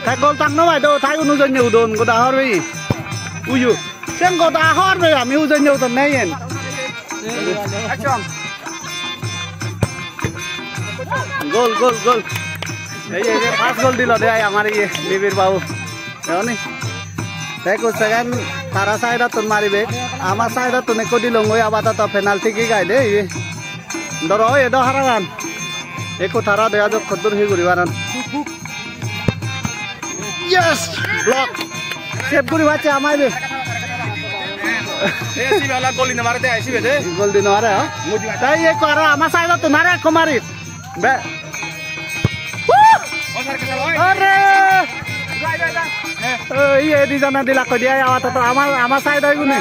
Thay gol tăng nó vậy đâu, thay con nuôi nhiều đồn có đá hơn đi. Ui dồi, xem có đá hơn rồi à, mình nuôi nhiều tuần nay nhỉ. Gol. Đấy fast goal দিল দে আমার এই বিবির বাবু জানি দেখো second তারা সাইডা তো মারিবে আমার সাইডা তো নেকো দিল ওই আপাতত পেনাল্টি কি গাই দে ধরো এডো হারাগান একো তারা দেয়া যত কদর হি করিবারান ইয়েস ব্লক সেভ করি বাচ্চা আমাইবে এ সিবালা গোল দিন মারতে আইছিবে দে গোল দিন আরে তাই এক আর আমার সাইডা তো মারে কমারি বে अरे ये di sana dilakon dia ya atau ama saya dah gini.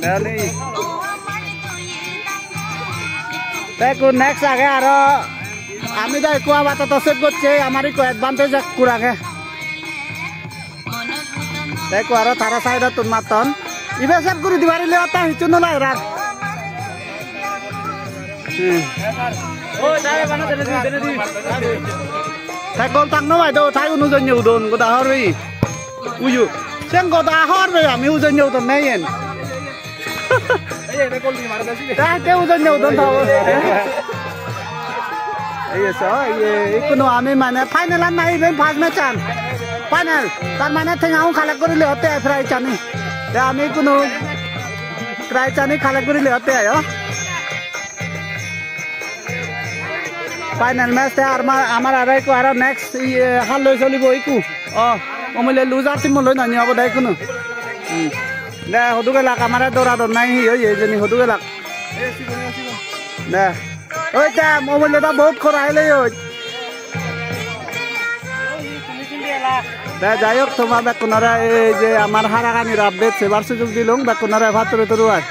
Dari. Tapi next aja aro, kami dah ikut apa atau save gocce, amari ko advantage kurang ya. Tapi ko aro thara saya dah tunmaton. Ibe save guru diwari lewat tah itu nolai rak. Thay gol tăng nó vậy đâu, thay con nuôi nhiều đồn có đá hơn đi. Ui dồi, xem có đá hơn rồi à, mình nuôi nhiều tuần nay nhỉ. Đây, cái nuôi nhiều tuần thầu. Ấy sao, ấy con nó ame mana final lan nahi ben fast match an. Final, tan mana theng aku khalak kori le hote fry chani. Ya ame con nó fry chani khalak kori le hote ayo. Final match te amar arai ko ara next hal loi cholibo iku omile loser team loi nani abo dai kuno na hoduge lak amara dora don nai hi ye jeni hoduge lak na oi ta omile da bahut khorai le yo da jayok toma bekunara je amar haragani update sebar sujog dilong bekunara bhature toru ar